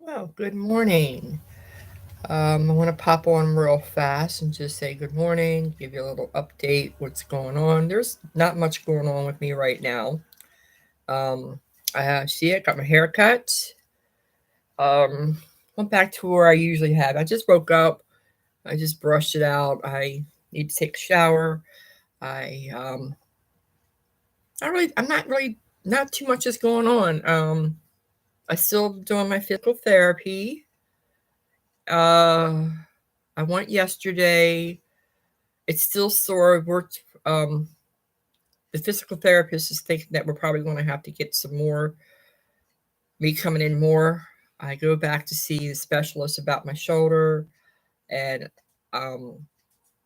Well, good morning. I want to pop on real fast and just say good morning, give you a little update, what's going on. There's not much going on with me right now. Um, I got my hair cut. Um, Went back to where I usually have. I just woke up. I just brushed it out. I need to take a shower. I I'm not really, not too much is going on. I still doing my physical therapy. Uh, I went yesterday. It's still sore. The physical therapist is thinking that we're probably going to have to get some more, me coming in more. I go back to see the specialist about my shoulder, and um,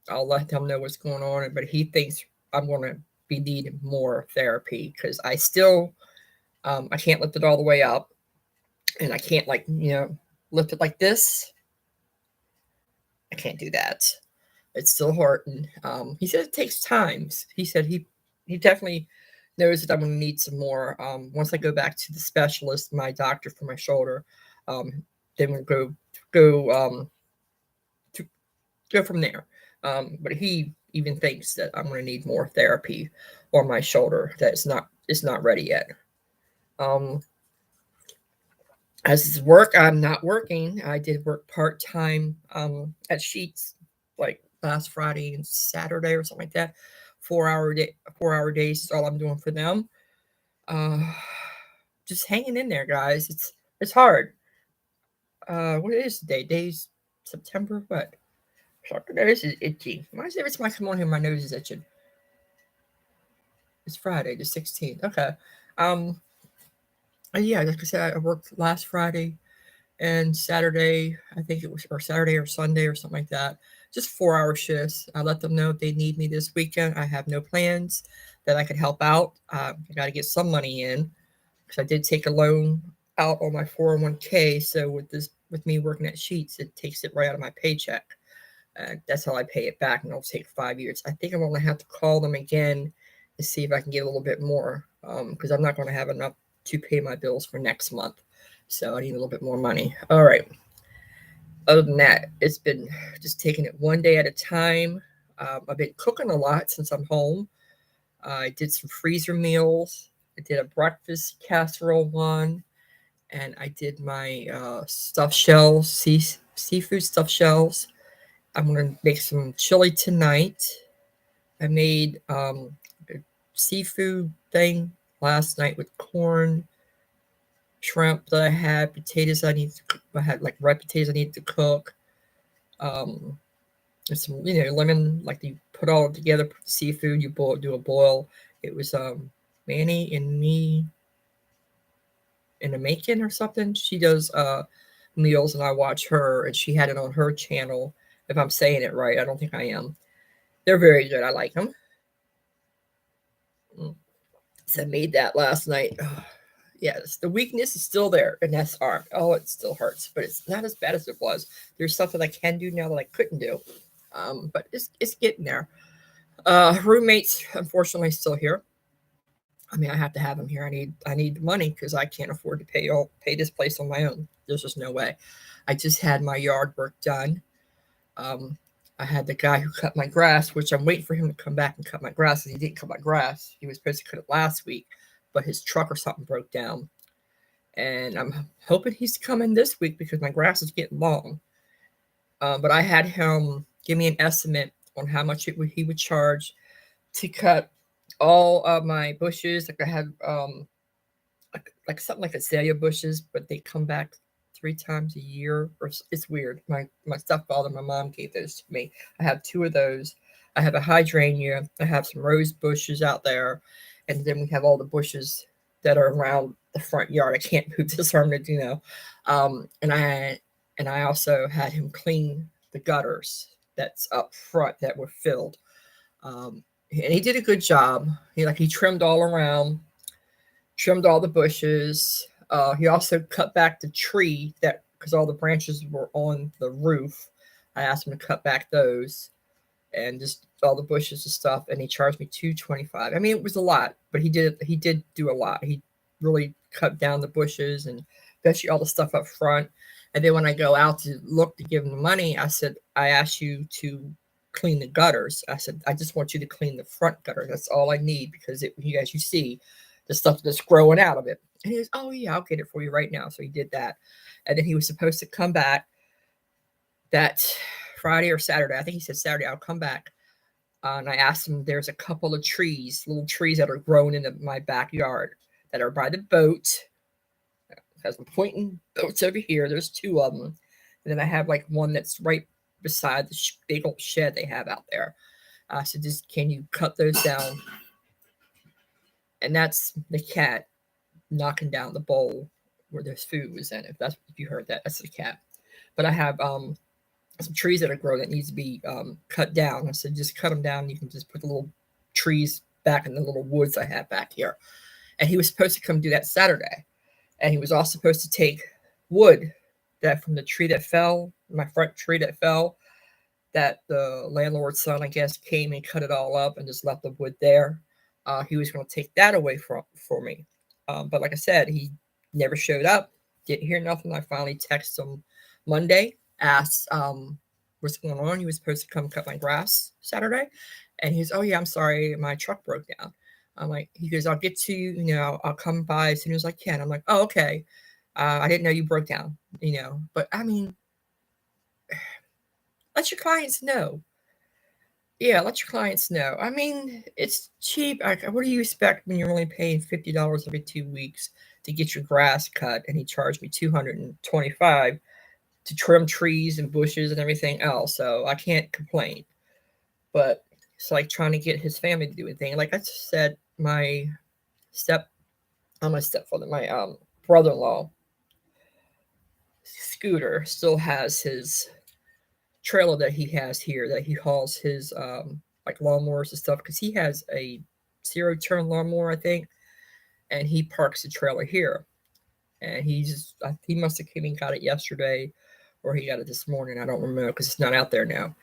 I'll let them know what's going on. But he thinks I'm going to be needing more therapy because I can't lift it all the way up, and I can't lift it like this. I can't do that. It's still hurting. He said it takes time. He said he definitely knows that I'm going to need some more. Once I go back to the specialist, my doctor for my shoulder, um, then we'll go to go from there. But he even thinks that I'm going to need more therapy on my shoulder. That it's not ready yet. Um, as is work, I'm not working. I did work part time at Sheets like last Friday and Saturday or something like that. 4 hour days is all I'm doing for them. Uh, just hanging in there, guys. It's hard. What is the day? Days September what? This is itchy. Why is every time I come on here my nose is itching? It's Friday the 16th. Okay. Um. Yeah, like I said, I worked last Friday and Saturday, I think it was, or Saturday or Sunday or something like that. Just 4 hour shifts. I let them know if they need me this weekend. I have no plans that I could help out. I got to get some money in because I did take a loan out on my 401k. So with me working at Sheets, it takes it right out of my paycheck. That's how I pay it back, and it'll take 5 years. I think I'm going to have to call them again and see if I can get a little bit more because I'm not going to have enough to pay my bills for next month. So I need a little bit more money. All right. Other than that, it's been just taking it one day at a time. I've been cooking a lot since I'm home. I did some freezer meals. I did a breakfast casserole one, and I did my stuffed shells, seafood stuffed shells. I'm gonna make some chili tonight. I made a seafood thing last night with corn, shrimp that I had, potatoes I need to cook. I had like red potatoes I need to cook. Um, and some lemon, like you put all together, put the seafood, you do a boil. It was Manny and me in a Macon or something. She does meals, and I watch her, and she had it on her channel. If I'm saying it right, I don't think I am. They're very good. I like them. Mm. So I made that last night. Yes, the weakness is still there, and that's arm. Oh, it still hurts, but it's not as bad as it was. There's stuff that I can do now that I couldn't do, but it's getting there. Roommates, unfortunately, still here. I mean, I have to have them here. I need the money because I can't afford to pay this place on my own. There's just no way. I just had my yard work done. Um, I had the guy who cut my grass, which I'm waiting for him to come back and cut my grass. And he didn't cut my grass. He was supposed to cut it last week, but his truck or something broke down. And I'm hoping he's coming this week because my grass is getting long. But I had him give me an estimate on how much he would charge to cut all of my bushes. Like I have like something like azalea bushes, but they come back 3 times a year. Or it's weird. My stepfather, my mom gave those to me. I have two of those. I have a hydrangea. I have some rose bushes out there, and then we have all the bushes that are around the front yard. I can't move this arm to um, and I and I also had him clean the gutters that's up front that were filled. Um, and he did a good job. He trimmed all around, trimmed all the bushes. He also cut back the tree that because all the branches were on the roof. I asked him to cut back those and just all the bushes and stuff. And he charged me $225. I mean, it was a lot, but he did do a lot. He really cut down the bushes and especially all the stuff up front. And then when I go out to look to give him the money, I said, I asked you to clean the gutters. I said, I just want you to clean the front gutter. That's all I need because you guys, you see the stuff that's growing out of it. And he goes, oh yeah, I'll get it for you right now. So he did that. And then he was supposed to come back that Friday or Saturday. I think he said Saturday, I'll come back. And I asked him, there's a couple of trees, little trees that are grown in my backyard that are by the boat. Because I'm pointing boats over here. There's two of them. And then I have like one that's right beside the big old shed they have out there. I said, just can you cut those down? And that's the cat knocking down the bowl where there's food was in it. If you heard that, that's the cat. But I have some trees that are grown that needs to be cut down. I said, just cut them down. You can just put the little trees back in the little woods I have back here. And he was supposed to come do that Saturday. And he was also supposed to take wood that from the tree that fell, my front tree that fell, that the landlord's son, I guess, came and cut it all up and just left the wood there. He was going to take that away for me. But like I said, he never showed up. Didn't hear nothing. I finally texted him Monday, asked what's going on. He was supposed to come cut my grass Saturday. And he goes, oh, yeah, I'm sorry. My truck broke down. I'm like, he goes, I'll get to you, I'll come by as soon as I can. I'm like, oh, okay. I didn't know you broke down, but I mean, let your clients know. Yeah, let your clients know. I mean, it's cheap. What do you expect when you're only paying $50 every 2 weeks to get your grass cut? And he charged me $225 to trim trees and bushes and everything else. So I can't complain. But it's like trying to get his family to do anything. Like I said, my stepfather, my brother-in-law, Scooter, still has his trailer that he has here that he hauls his like lawnmowers and stuff, because he has a 0-turn lawnmower, I think, and he parks the trailer here. And he must have came and got it yesterday, or he got it this morning. I don't remember because it's not out there now.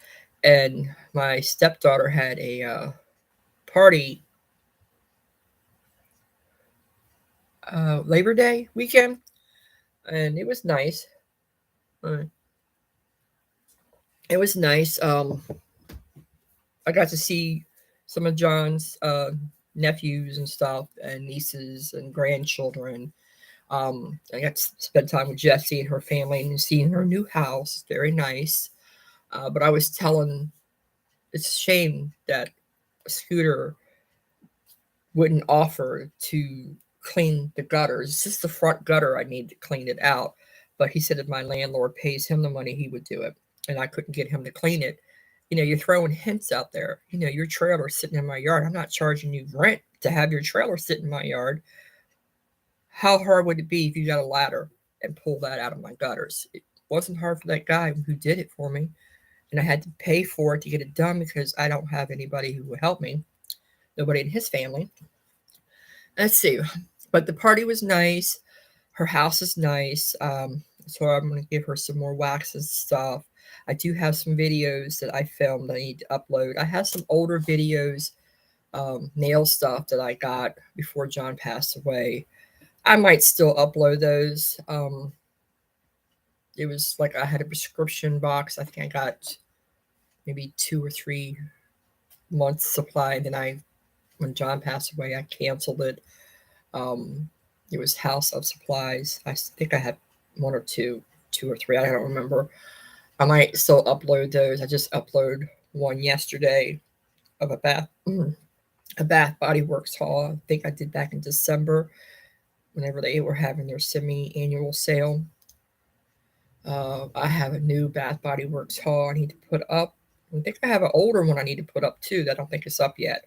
And my stepdaughter had a party Labor Day weekend, and it was nice. It was nice. I got to see some of John's nephews and stuff, and nieces and grandchildren. I got to spend time with Jessie and her family and seeing her new house. Very nice. But I was telling, it's a shame that Scooter wouldn't offer to clean the gutters. It's just the front gutter I need to clean it out. But he said if my landlord pays him the money, he would do it. And I couldn't get him to clean it. You're throwing hints out there. Your trailer sitting in my yard. I'm not charging you rent to have your trailer sit in my yard. How hard would it be if you got a ladder and pull that out of my gutters? It wasn't hard for that guy who did it for me. And I had to pay for it to get it done because I don't have anybody who would help me. Nobody in his family. Let's see. But the party was nice. Her house is nice. So I'm going to give her some more wax and stuff. I do have some videos that I filmed I need to upload. I have some older videos, nail stuff that I got before John passed away. I might still upload those. It was like I had a prescription box. I think I got maybe 2 or 3 months supply. And then when John passed away, I canceled it. It was House of Supplies. I think I had 1 or 2 or 3. I don't remember. I might still upload those. I just uploaded one yesterday of a Bath Body Works haul. I think I did back in December, whenever they were having their semi-annual sale. I have a new Bath Body Works haul I need to put up. I think I have an older one I need to put up too that I don't think is up yet.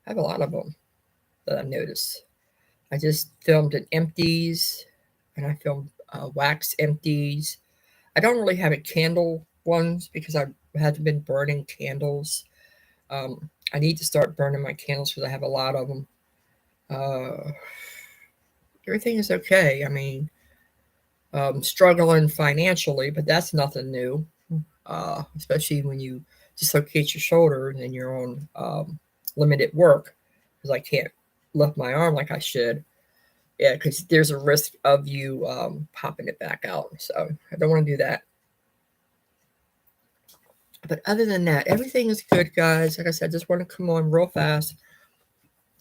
I have a lot of them that I noticed. I just filmed an empties, and I filmed wax empties. I don't really have a candle ones because I haven't been burning candles. I need to start burning my candles because I have a lot of them. Everything is okay. I mean, struggling financially, but that's nothing new. Especially when you dislocate your shoulder and then you're on limited work because I can't lift my arm like I should. Yeah, because there's a risk of you popping it back out. So I don't want to do that. But other than that, everything is good, guys. Like I said, just want to come on real fast,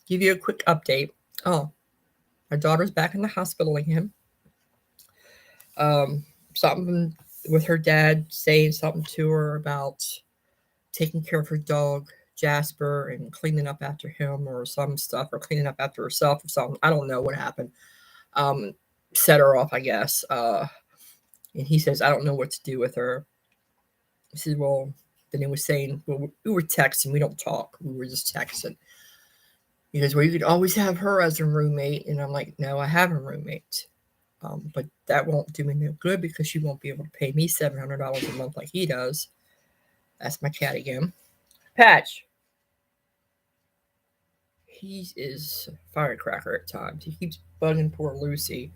give you a quick update. Oh, my daughter's back in the hospital again. Something with her dad saying something to her about taking care of her dog Jasper and cleaning up after him or some stuff, or cleaning up after herself or something. I don't know what happened. Um, Set her off, I guess. And he says, I don't know what to do with her. He said, well, then he was saying, well, we were texting. We don't talk. We were just texting. He goes, well, you could always have her as a roommate. And I'm like, no, I have a roommate. But that won't do me no good because she won't be able to pay me $700 a month like he does. That's my cat again. Patch. He is a firecracker at times. He keeps bugging poor Lucy.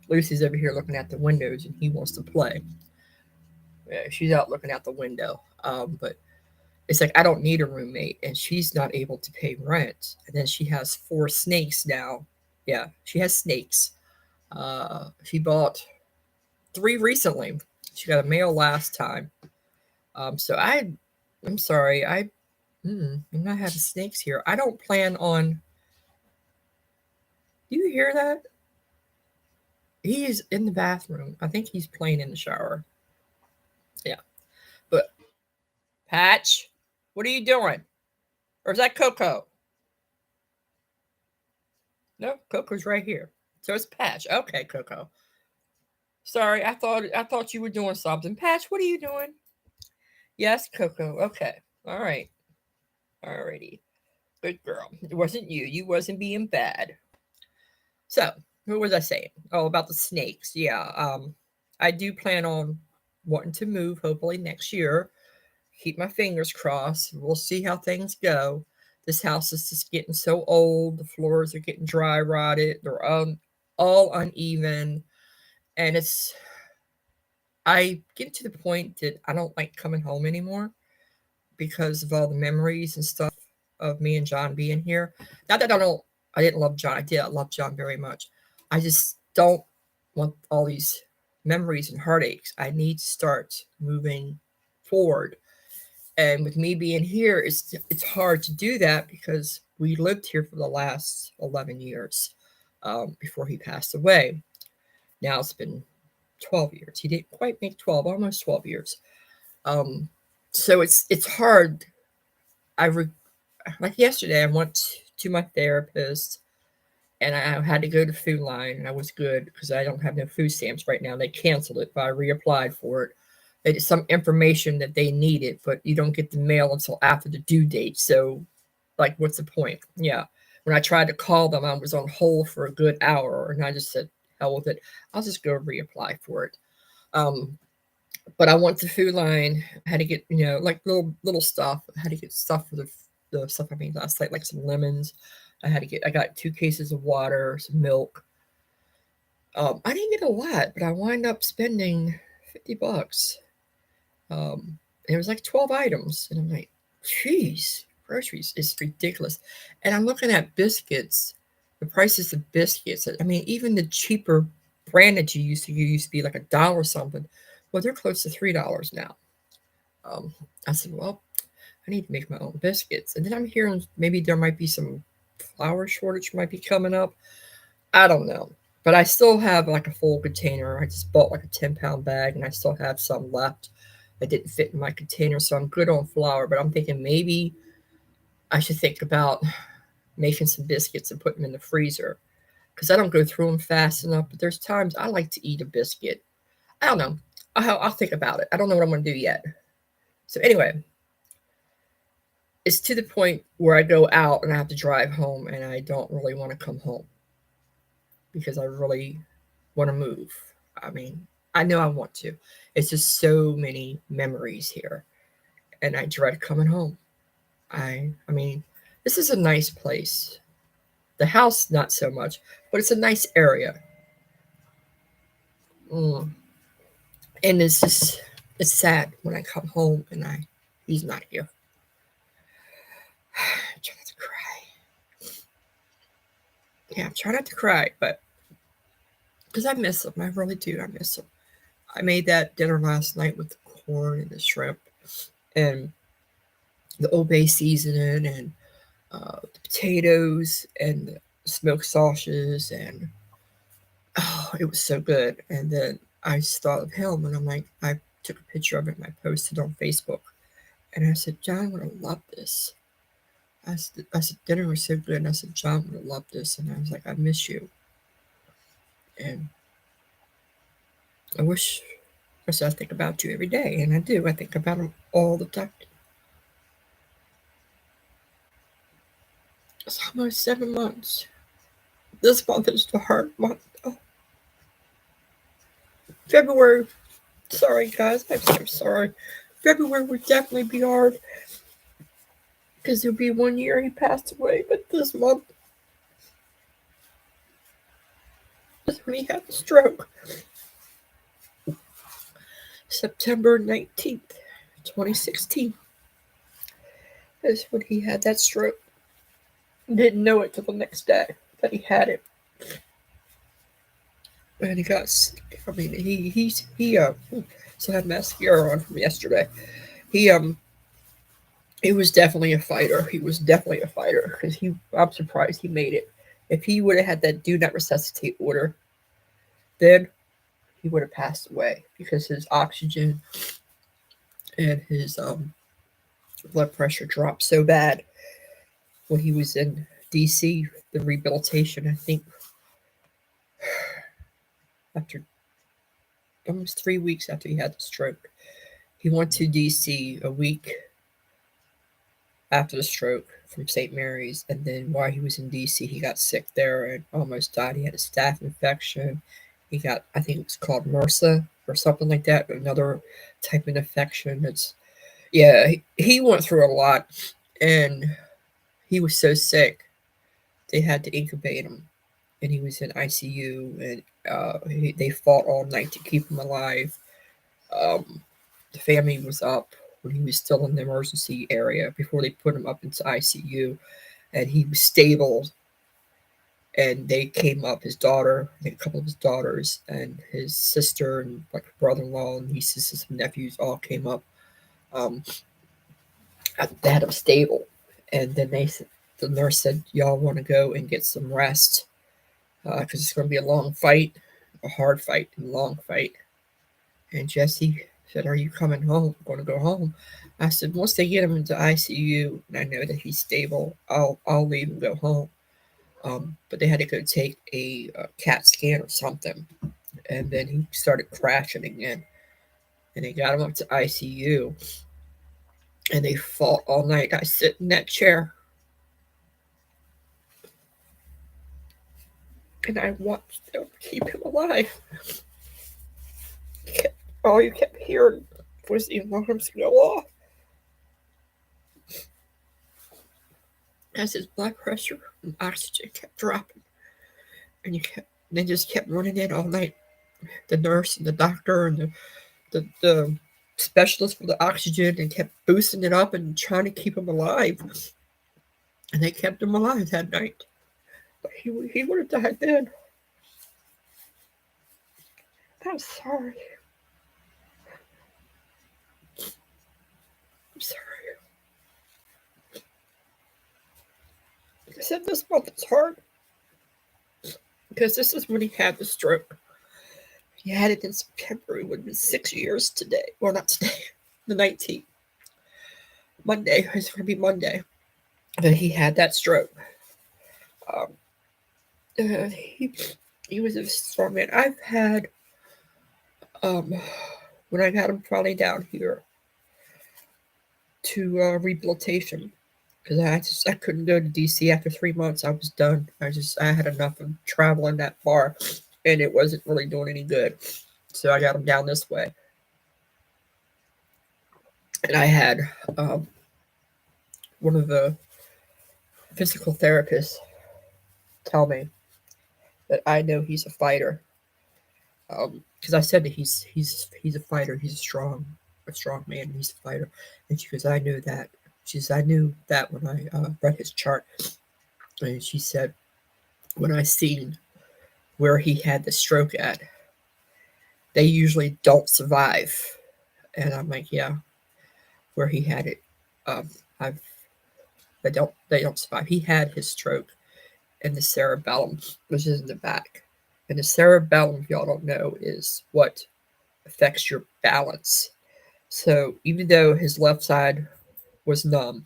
Lucy's over here looking at the windows and he wants to play. Yeah, she's out looking out the window. But it's like I don't need a roommate, and she's not able to pay rent. And then she has 4 snakes now. Yeah, she has snakes. She bought 3 recently. She got a male last time. So I'm sorry. I'm not having snakes here. I don't plan on. Do you hear that? He's in the bathroom. I think he's playing in the shower. Yeah, but Patch, what are you doing? Or is that Coco? No, Coco's right here. So it's Patch. Okay, Coco. Sorry, I thought you were doing something. Patch, what are you doing? Yes, Coco. Okay. All right. Alrighty. Good girl. It wasn't you. You wasn't being bad. So, what was I saying? Oh, about the snakes. Yeah. I do plan on wanting to move hopefully next year. Keep my fingers crossed. We'll see how things go. This house is just getting so old. The floors are getting dry rotted. They're all uneven. And I get to the point that I don't like coming home anymore because of all the memories and stuff of me and John being here. Not that I didn't love John. I did. I love John very much. I just don't want all these memories and heartaches. I need to start moving forward. And with me being here, it's hard to do that because we lived here for the last 11 years before he passed away. Now it's been 12 years. He didn't quite make 12, almost 12 years. So it's hard. Like yesterday, I went to my therapist and I had to go to Food Line, and I was good because I don't have no food stamps right now. They canceled it, but I reapplied for it. They did some information that they needed, but you don't get the mail until after the due date. So, like, what's the point? Yeah. When I tried to call them, I was on hold for a good hour, and I just said, hell with it. I'll just go reapply for it. But I went to Food Line. I had to get, like little stuff. I had to get stuff for the stuff I made last night, like some lemons. I got 2 cases of water, some milk. I didn't get a lot, but I wind up spending $50. It was like 12 items, and I'm like, "Jeez, groceries is ridiculous." And I'm looking at biscuits, the prices of biscuits. I mean, even the cheaper brand that you used to be like $1 something. Well, they're close to $3 now. I said, "Well, I need to make my own biscuits." And then I'm hearing maybe there might be some flour shortage might be coming up. I don't know. But I still have like a full container. I just bought like a 10-pound bag and I still have some left that didn't fit in my container. So I'm good on flour. But I'm thinking maybe I should think about making some biscuits and putting them in the freezer because I don't go through them fast enough. But there's times I like to eat a biscuit. I don't know. I'll think about it. I don't know what I'm going to do yet. So anyway, it's to the point where I go out and I have to drive home and I don't really want to come home because I really want to move. I mean, I know I want to. It's just so many memories here and I dread coming home. I mean, this is a nice place. The house not so much, but it's a nice area. Mm. And it's sad when I come home and he's not here. I'm trying not to cry. Yeah, I'm trying not to cry, but because I miss them. I really do. I miss them. I made that dinner last night with the corn and the shrimp and the Old Bay seasoning and the potatoes and the smoked sausages, and oh, it was so good. And then I just thought of him, and I'm like, I took a picture of it and I posted on Facebook, and I said, John would have loved this. I said, dinner was so good, and I said, John would have loved this, and I was like, I miss you, and I wish. I said, I think about you every day, and I do. I think about him all the time. It's almost 7 months. This month is the hard month. Oh, February. Sorry, guys. I'm so sorry. February would definitely be hard because it'll be 1 year he passed away. But this month is when he had the stroke. September 19th, 2016 is when he had that stroke. Didn't know it till the next day that he had it. And he got sick. I mean, he so I had mascara on from yesterday. He he was definitely a fighter. He was definitely a fighter because I'm surprised he made it. If he would have had that do not resuscitate order, then he would have passed away because his oxygen and his blood pressure dropped so bad when he was in DC, the rehabilitation. I think after almost 3 weeks after he had the stroke, he went to DC a week after the stroke from St. Mary's, and then while he was in DC, he got sick there and almost died. He had a staph infection. He got, I think it's called MRSA or something like that, another type of infection. Yeah, he went through a lot, and he was so sick they had to incubate him, and he was in ICU, and they fought all night to keep him alive. The family was up when he was still in the emergency area before they put him up into ICU, and he was stable. And they came up, his daughter, I think a couple of his daughters, and his sister, and like brother-in-law, and nieces and nephews all came up. Um, they had him stable, and then the nurse said, "Y'all want to go and get some rest because it's going to be a long fight, a hard fight, and long fight." And Jesse said, "Are you coming home? I'm going to go home." I said, "Once they get him into ICU and I know that he's stable, I'll leave and go home." But they had to go take a CAT scan or something, and then he started crashing again. And they got him up to ICU, and they fought all night. I sit in that chair, and I watched them keep him alive. All you kept hearing was the alarms go off as his blood pressure and oxygen kept dropping, and they just kept running in all night. The nurse and the doctor and the specialist for the oxygen and kept boosting it up and trying to keep him alive. And they kept him alive that night. But he would have died then. I'm sorry. I'm sorry. Like I said, this month is hard because this is when he had the stroke. He had it in September. It would have been 6 years today. Well, not today, the 19th. Monday. It's going to be Monday that he had that stroke. Um, he was a strong man. I've had, when I got him probably down here to rehabilitation, because I couldn't go to DC after 3 months. I was done. I had enough of traveling that far, and it wasn't really doing any good. So I got him down this way, and I had one of the physical therapists tell me that I know he's a fighter. Because I said that he's a fighter. He's a strong man. He's a fighter, and she goes, "I knew that." She says, "I knew that when I read his chart." And she said, "When I seen where he had the stroke at, they usually don't survive. And I'm like, yeah, where he had it, I've they don't survive. He had his stroke in the cerebellum, which is in the back. And the cerebellum, if y'all don't know, is what affects your balance. So even though his left side was numb,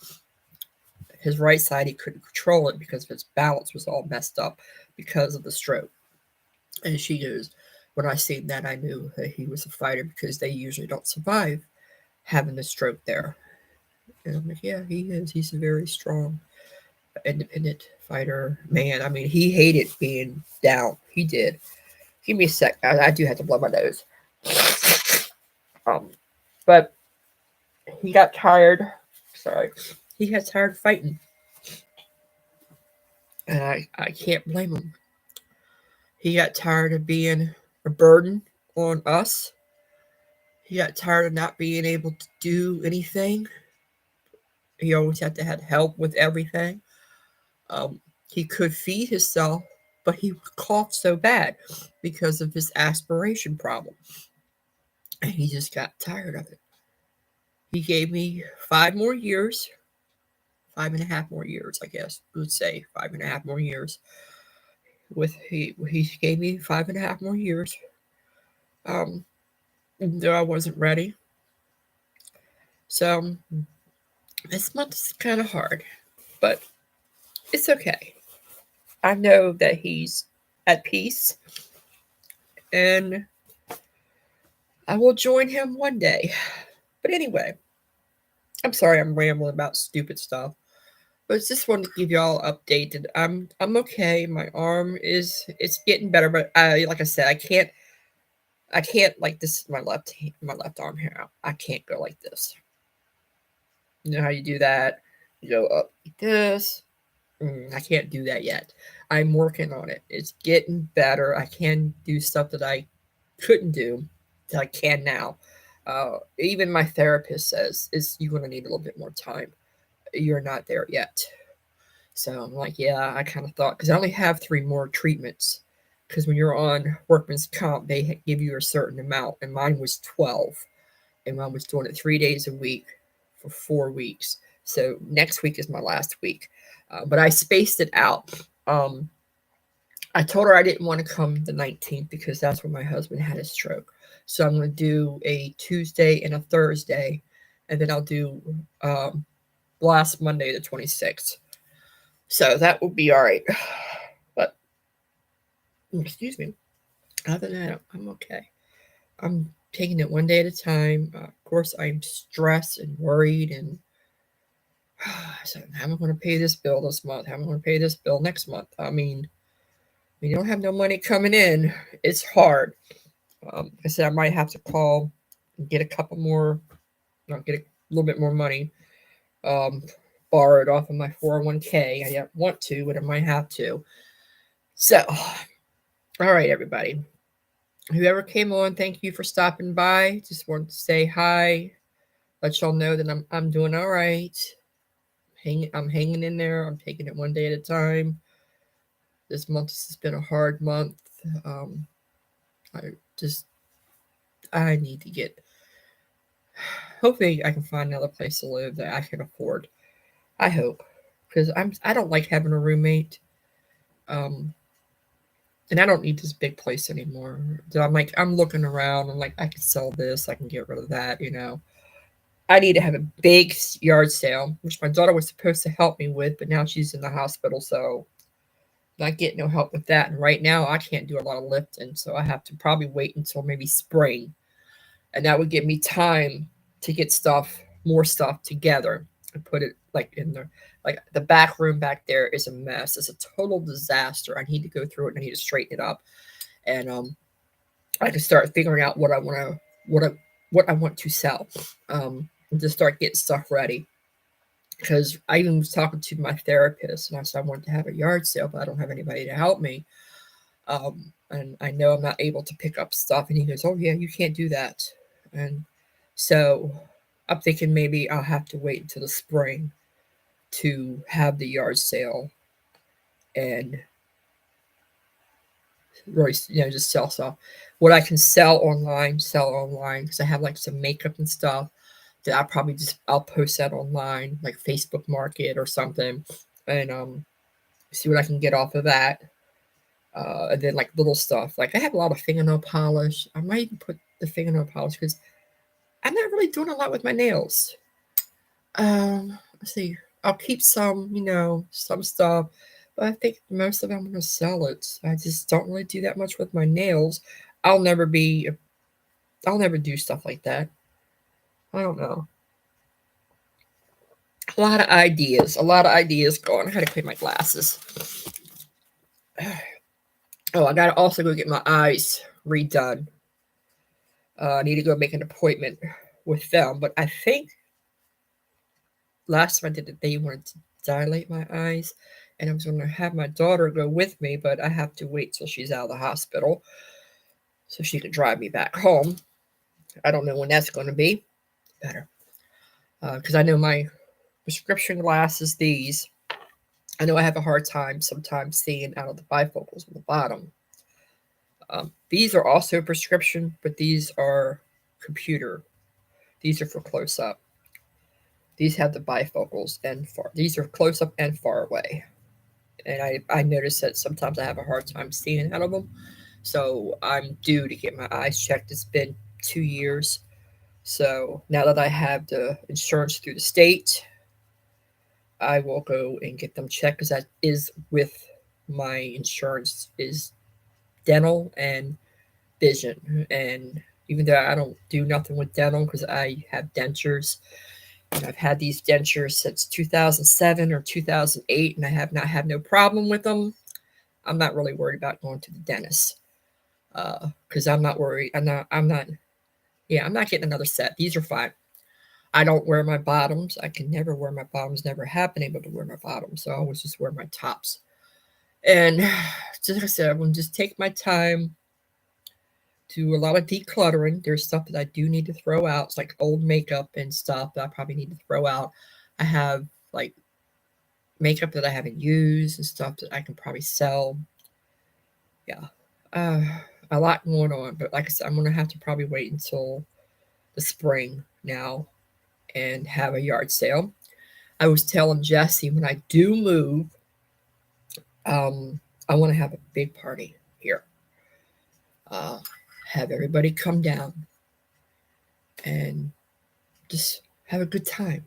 his right side he couldn't control it because his balance was all messed up because of the stroke. And she goes, when I seen that, I knew that he was a fighter because they usually don't survive having a stroke there. And I'm like, yeah, he is. He's a very strong, independent fighter man. I mean, he hated being down. He did. Give me a sec. I do have to blow my nose. But he got tired. Sorry. He got tired fighting. And I can't blame him. He got tired of being a burden on us. He got tired of not being able to do anything. He always had to have help with everything. He could feed himself, but he would cough so bad because of his aspiration problem. And he just got tired of it. He gave me 5 more years, 5.5 more years, I guess. We would say 5.5 more years. He gave me 5.5 more years. Though I wasn't ready. So this month's kind of hard, but it's okay. I know that he's at peace, and I will join him one day. But anyway, I'm sorry I'm rambling about stupid stuff. But just wanted to give y'all updated. I'm okay. My arm it's getting better, but like I said, I can't like this my left arm here. I can't go like this. You know how you do that? You go up like this. I can't do that yet. I'm working on it. It's getting better. I can do stuff that I couldn't do that I can now. Even my therapist says is you're going to need a little bit more time. You're not there yet. So I'm like, yeah, I kind of thought because I only have 3 more treatments. Because when you're on workman's comp, they give you a certain amount, and mine was 12, and I was doing it 3 days a week for 4 weeks. So next week is my last week, but I spaced it out. I told her I didn't want to come the 19th because that's when my husband had his stroke. So I'm going to do a Tuesday and a Thursday, and then I'll do last Monday, the 26th. So that will be all right. But, excuse me. Other than that, I'm okay. I'm taking it one day at a time. Of course, I'm stressed and worried and so how am I going to pay this bill this month? How am I going to pay this bill next month? I mean, when you don't have no money coming in, it's hard. I said I might have to call and get a couple more, get a little bit more money borrowed off of my 401k. I don't want to, but I might have to. So, all right, everybody. Whoever came on, thank you for stopping by. Just wanted to say hi, let y'all know that I'm doing all right. I'm hanging in there. I'm taking it one day at a time. This month has been a hard month. I need to get. Hopefully, I can find another place to live that I can afford. I hope, because I don't like having a roommate. And I don't need this big place anymore. So I'm looking around. I'm like, I can sell this. I can get rid of that. I need to have a big yard sale, which my daughter was supposed to help me with, but now she's in the hospital, so not getting no help with that. And right now, I can't do a lot of lifting, so I have to probably wait until maybe spring, and that would give me time to get more stuff together and put it like the back room back there is a mess. It's a total disaster. I need to go through it. And I need to straighten it up, and I can start figuring out what I want to sell, and just start getting stuff ready. Because I even was talking to my therapist, and I said I wanted to have a yard sale, but I don't have anybody to help me. And I know I'm not able to pick up stuff. And he goes, "Oh yeah, you can't do that." And so I'm thinking maybe I'll have to wait until the spring to have the yard sale and really, just sell stuff. What I can sell online, because I have like some makeup and stuff that I'll post that online, like Facebook Market or something, and see what I can get off of that. And then like little stuff, like I have a lot of fingernail polish. I might even put the fingernail polish because I'm not really doing a lot with my nails. Let's see. I'll keep some, some stuff, but I think most of it I'm gonna sell it. I just don't really do that much with my nails. I'll never be. I'll never do stuff like that. I don't know. A lot of ideas. A lot of ideas going. I gotta clean my glasses. Oh, I gotta also go get my eyes redone. I need to go make an appointment with them, but I think last time I did it, they wanted to dilate my eyes, and I was going to have my daughter go with me, but I have to wait till she's out of the hospital so she can drive me back home. I don't know when that's going to be. Better. Because I know my prescription glasses, these, I know I have a hard time sometimes seeing out of the bifocals on the bottom. These are also prescription, but these are computer. These are for close up. These have the bifocals and far. These are close up and far away. And I noticed that sometimes I have a hard time seeing out of them. So I'm due to get my eyes checked. It's been 2 years. So now that I have the insurance through the state, I will go and get them checked because that is with my insurance is dental and vision. And even though I don't do nothing with dental because I have dentures, and I've had these dentures since 2007 or 2008, and I have not had no problem with them. I'm not really worried about going to the dentist because I'm not worried. I'm not. Yeah, I'm not getting another set. These are fine. I don't wear my bottoms. I can never wear my bottoms. Never have been able to wear my bottoms, so I always just wear my tops. And just like I said, I'm gonna just take my time. Do a lot of decluttering. There's stuff that I do need to throw out. It's like old makeup and stuff that I probably need to throw out. I have like makeup that I haven't used and stuff that I can probably sell. Yeah. Uh, a lot going on, but like I said, I'm gonna have to probably wait until the spring now and have a yard sale. I was telling Jesse when I do move, I want to have a big party here. Uh, have everybody come down and just have a good time.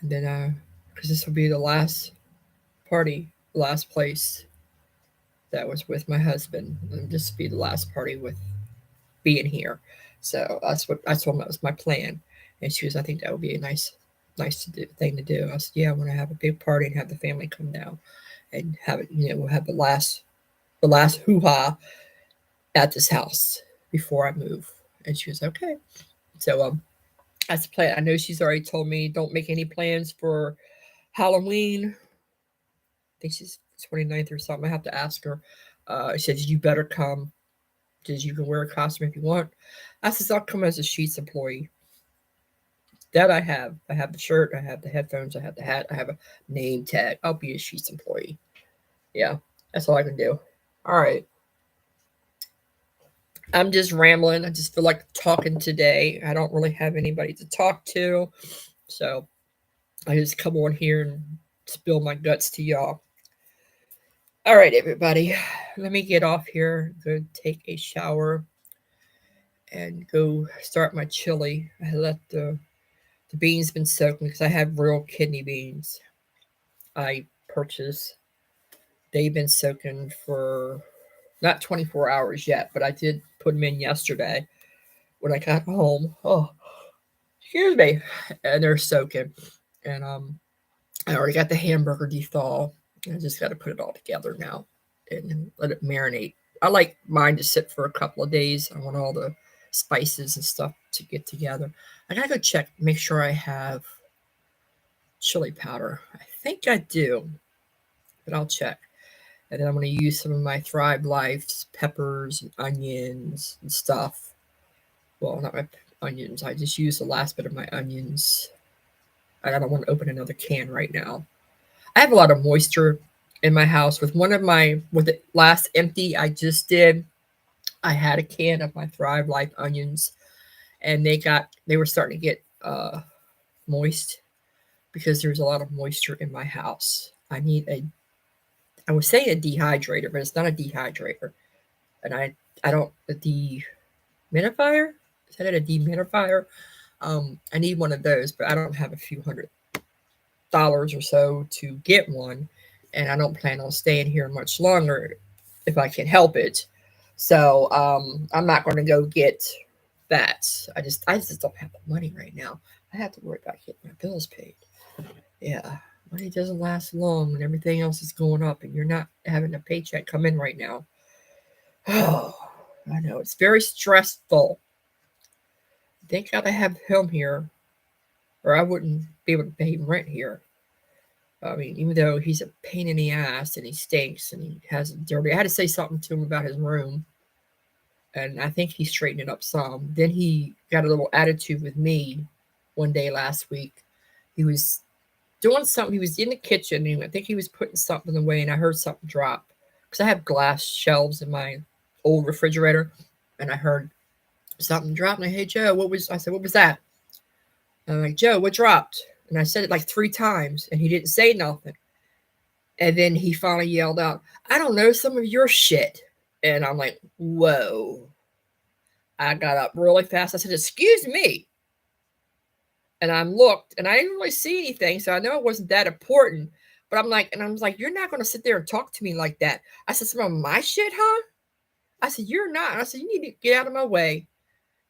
And then, because this will be the last party, last place that was with my husband, and this will be the last party with being here. So that's what I told him that was my plan. And she goes, I think that would be a nice thing to do. I said, yeah, I want to have a big party and have the family come down and have it. We'll have the last hoo ha at this house before I move. And she was okay. So that's the plan. I know she's already told me don't make any plans for Halloween. I think she's 29th or something. I have to ask her. She said, you better come because you can wear a costume if you want. I said, I'll come as a Sheets employee. That I have. I have the shirt, I have the headphones, I have the hat, I have a name tag. I'll be a Sheets employee. Yeah, that's all I can do. All right. I'm just rambling. I just feel like talking today. I don't really have anybody to talk to. So I just come on here and spill my guts to y'all. All right, everybody. Let me get off here, go take a shower, and go start my chili. I let the beans been soaking because I have real kidney beans. I purchased. They've been soaking for not 24 hours yet, but I did put them in yesterday when I got home. Oh, excuse me. And they're soaking. And I already got the hamburger dethaw. I just got to put it all together now and let it marinate. I like mine to sit for a couple of days. I want all the spices and stuff to get together. I gotta go check, make sure I have chili powder. I think I do, but I'll check. And then I'm going to use some of my Thrive Life's peppers and onions and stuff. Well, not my onions. I just used the last bit of my onions. I don't want to open another can right now. I have a lot of moisture in my house with with the last empty I just did. I had a can of my Thrive Life onions, and they were starting to get moist because there's a lot of moisture in my house. I was saying a dehydrator, but it's not a dehydrator. And I don't a dehumidifier. Is that a dehumidifier? I need one of those, but I don't have a few $100s or so to get one, and I don't plan on staying here much longer if I can help it. So I'm not going to go get that. I just don't have the money right now. I have to worry about getting my bills paid. Yeah, money doesn't last long when everything else is going up, and you're not having a paycheck come in right now. Oh, I know it's very stressful. Thank God I have him here, or I wouldn't be able to pay rent here. I mean, even though he's a pain in the ass and he stinks and he has dirty, I had to say something to him about his room, and I think he straightened it up some. Then he got a little attitude with me one day last week. He was doing something. He was in the kitchen, and I think he was putting something away, and I heard something drop because I have glass shelves in my old refrigerator, and I heard something drop. And I, hey Joe, I said, what was that? And I'm like, Joe, what dropped? And I said it like 3 times, and he didn't say nothing. And then he finally yelled out, I don't know, some of your shit. And I'm like, whoa. I got up really fast. I said, excuse me. And I looked, and I didn't really see anything, so I know it wasn't that important. But I was like, you're not going to sit there and talk to me like that. I said, some of my shit, huh? I said, you're not. And I said, you need to get out of my way.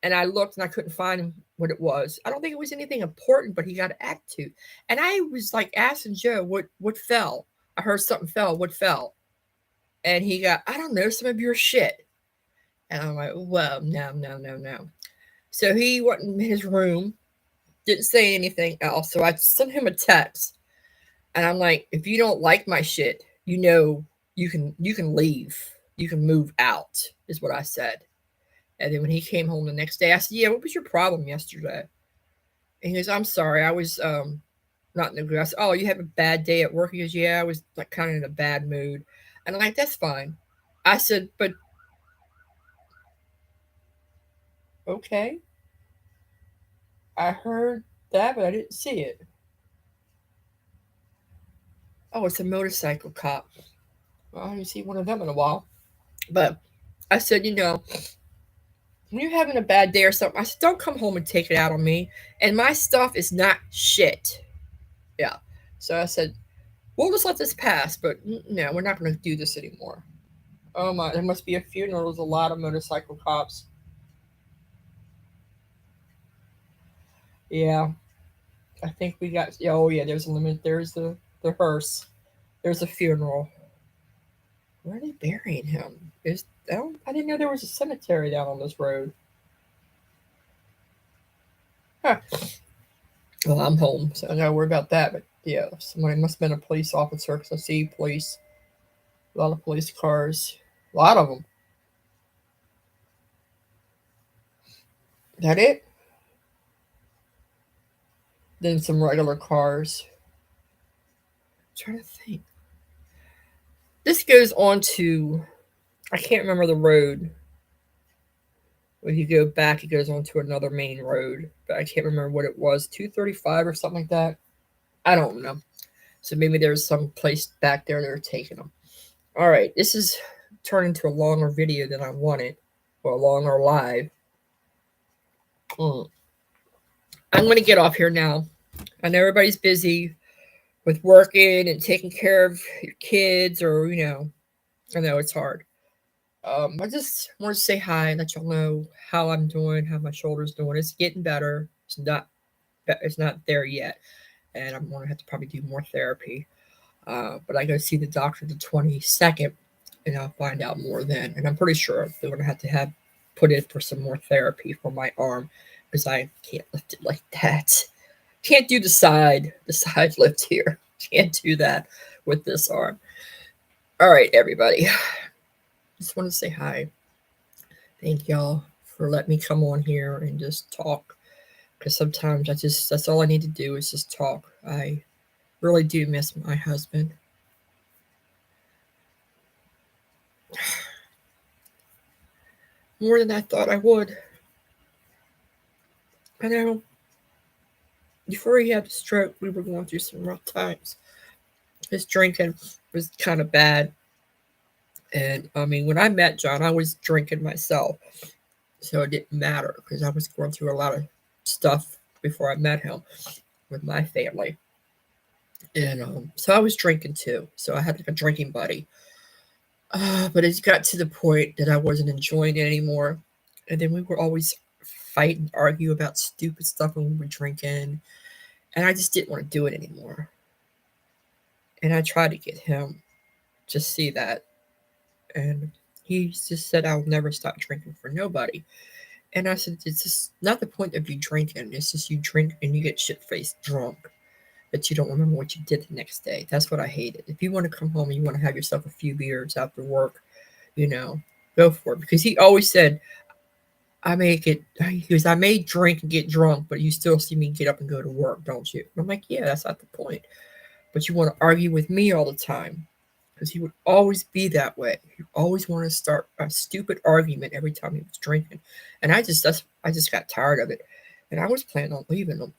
And I looked, and I couldn't find what it was. I don't think it was anything important, but he got an attitude. And I was like asking Joe, what fell? I heard something fell. What fell? And he got, I don't know, some of your shit. And I'm like, well, no, no, no, no. So he went in his room, didn't say anything else. So I sent him a text, and I'm like, if you don't like my shit, you can leave. You can move out, is what I said. And then when he came home the next day, I said, yeah, what was your problem yesterday? And he goes, I'm sorry, I was not in the good. I said, oh, you have a bad day at work? He goes, yeah, I was like kind of in a bad mood. And I'm like, that's fine. I said, but okay. I heard that, but I didn't see it. Oh, it's a motorcycle cop. Well, I haven't seen one of them in a while. But I said, when you're having a bad day or something, I said, don't come home and take it out on me. And my stuff is not shit. Yeah. So I said, we'll just let this pass, but no, we're not going to do this anymore. Oh my, there must be a funeral. There's a lot of motorcycle cops. Yeah. I think we got, oh yeah, there's a limit. There's the hearse. There's a funeral. Where are they burying him? I didn't know there was a cemetery down on this road. Huh. Well, I'm home, so I gotta worry about that. But yeah, somebody must have been a police officer because I see police, a lot of police cars, a lot of them. That it? Then some regular cars. I'm trying to think. This goes on to, I can't remember the road. When you go back, it goes on to another main road, but I can't remember what it was, 235 or something like that. I don't know. So maybe there's some place back there they're taking them. All right, this is turned into a longer video than I wanted, or a longer live. I'm going to get off here now. I know everybody's busy with working and taking care of your kids, or I know it's hard. I just want to say hi, let y'all know how I'm doing, how my shoulder's doing. It's getting better. It's not there yet, and I'm going to have to probably do more therapy. But I go see the doctor the 22nd, and I'll find out more then. And I'm pretty sure they're going to have put in for some more therapy for my arm because I can't lift it like that. Can't do the side lift here. Can't do that with this arm. All right, everybody. Just want to say hi. Thank y'all for letting me come on here and just talk. Because sometimes that's all I need to do is just talk. I really do miss my husband. more than I thought I would. I know before he had the stroke, we were going through some rough times. His drinking was kind of bad. And I mean, when I met John, I was drinking myself. So it didn't matter because I was going through a lot of stuff before I met him with my family. And so I was drinking too. So I had like a drinking buddy. But it got to the point that I wasn't enjoying it anymore. And then we were always fight and argue about stupid stuff when we were drinking. And I just didn't want to do it anymore. And I tried to get him to see that. And he just said, I'll never stop drinking for nobody. And I said, it's just not the point of you drinking. It's just you drink and you get shit faced drunk, but you don't remember what you did the next day. That's what I hated. If you want to come home and you want to have yourself a few beers after work, go for it. Because he always said, he goes, I may drink and get drunk, but you still see me get up and go to work, don't you? And I'm like, yeah, that's not the point. But you want to argue with me all the time. Because he would always be that way. He always wanted to start a stupid argument every time he was drinking. And I just got tired of it. And I was planning on leaving him.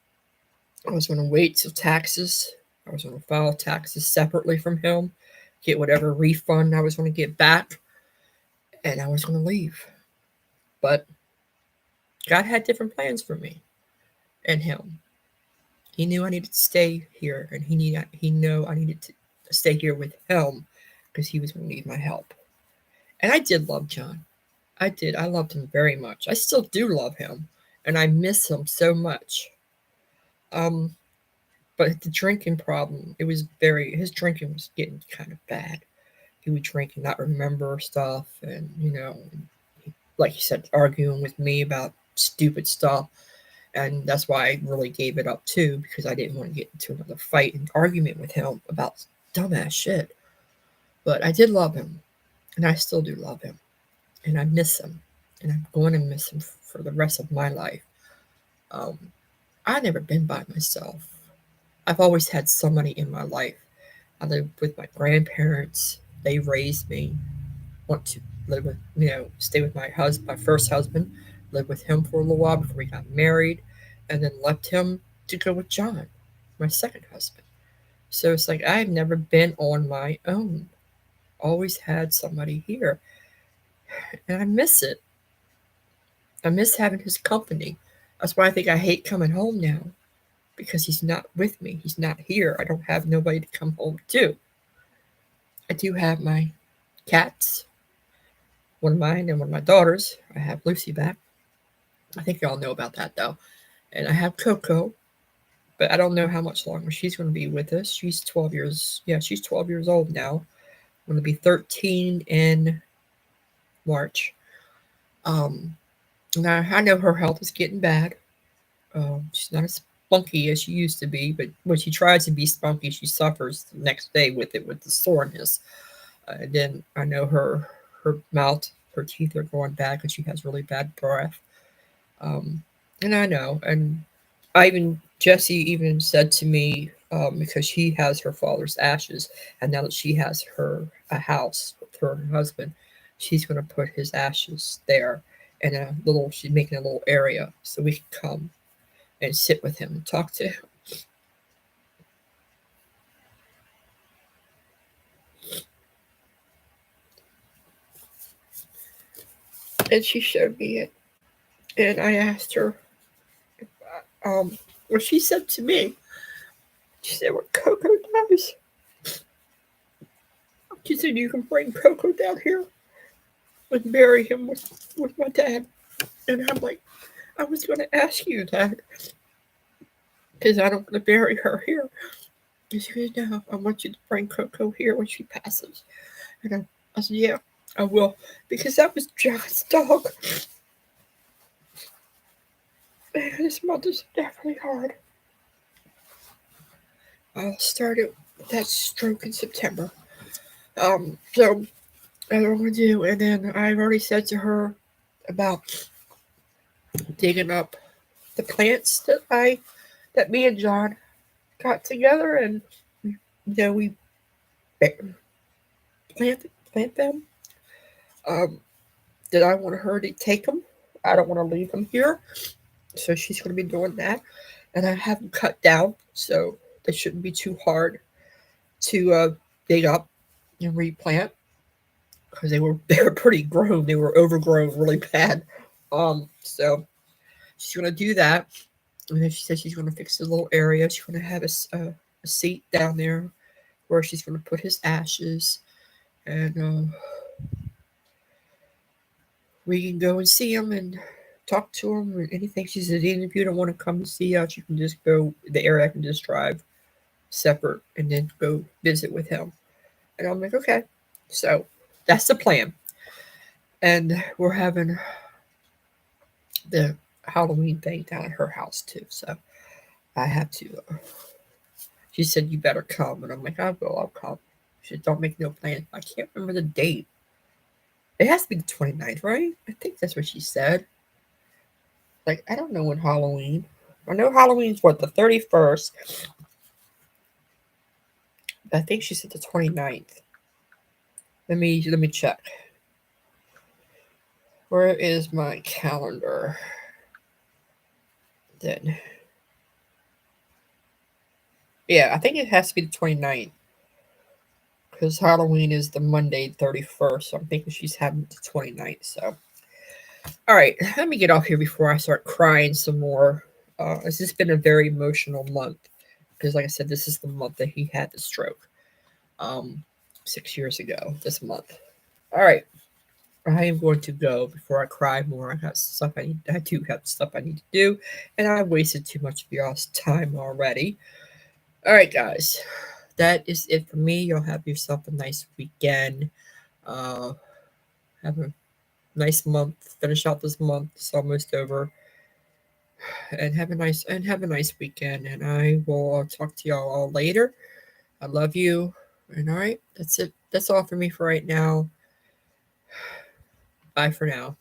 I was going to wait till taxes. I was going to file taxes separately from him, get whatever refund I was going to get back, and I was going to leave. But God had different plans for me and him. He knew I needed to stay here, and he knew I needed to stay here with him because he was going to need my help. And I did love John. I did. I loved him very much. I still do love him, and I miss him so much. But the drinking problem, his drinking was getting kind of bad. He would drink and not remember stuff, and like you said, arguing with me about stupid stuff. And that's why I really gave it up too, because I didn't want to get into another fight and argument with him about dumbass shit. But I did love him, and I still do love him, and I miss him, and I'm going to miss him for the rest of my life. I've never been by myself. I've always had somebody in my life. I lived with my grandparents. They raised me. Want to live with, stay with my first husband, live with him for a little while before we got married, and then left him to go with John, my second husband. So it's like I've never been on my own. Always had somebody here, and I miss it. I miss having his company. That's why I think I hate coming home now, because he's not with me. He's not here. I don't have nobody to come home to. I do have my cats, one of mine and one of my daughters. I have Lucy back. I think y'all know about that though. And I have Coco, but I don't know how much longer she's going to be with us. She's 12 years. Yeah, she's 12 years old now. Going to be 13 in March. Now I know her health is getting bad. She's not as spunky as she used to be, but when she tries to be spunky, she suffers the next day with the soreness. And then I know her mouth, her teeth are going bad because she has really bad breath. And I know, and Jessie even said to me, because she has her father's ashes, and now that she has a house with her and her husband, she's going to put his ashes there she's making a little area so we can come and sit with him and talk to him. And she showed me it, and I asked her, what she said to me, she said, when Coco dies, she said, you can bring Coco down here and bury him with my dad. And I'm like, I was going to ask you that because I don't want to bury her here. And she goes, no, I want you to bring Coco here when she passes. And I said, yeah, I will, because that was John's dog. And his mother's definitely hard. I started that stroke in September. So I don't want to do. And then I've already said to her about digging up the plants that me and John got together, and we plant them. Did I want her to take them? I don't want to leave them here. So she's going to be doing that. And I have them cut down, so they shouldn't be too hard to dig up and replant because they were pretty grown. They were overgrown really bad. So she's going to do that. And then she said she's going to fix the little area. She's going to have a seat down there where she's going to put his ashes. And we can go and see him and talk to him or anything. She said, even if you don't want to come and see us, you can just go the area. I can just drive separate and then go visit with him. And I'm like, okay. So that's the plan. And we're having the Halloween thing down at her house too. So I have to. She said, you better come. And I'm like, I will. I'll come. She said, don't make no plans. I can't remember the date. It has to be the 29th, right? I think that's what she said. Like, I don't know when Halloween. I know Halloween's what, the 31st. I think she said the 29th. Let me check. Where is my calendar? Then. Yeah, I think it has to be the 29th. Because Halloween is the Monday 31st. So I'm thinking she's having the 29th. So, all right, let me get off here before I start crying some more. It's just been a very emotional month. Because, like I said, this is the month that he had the stroke. 6 years ago this month. All right. I am going to go before I cry more. I do have stuff I need to do, and I wasted too much of y'all's time already. All right, guys, that is it for me. You'll have yourself a nice weekend. Have a nice month. Finish out this month. It's almost over, and have a nice weekend. And I will talk to y'all all later. I love you. And all right, that's it. That's all for me for right now. Bye for now.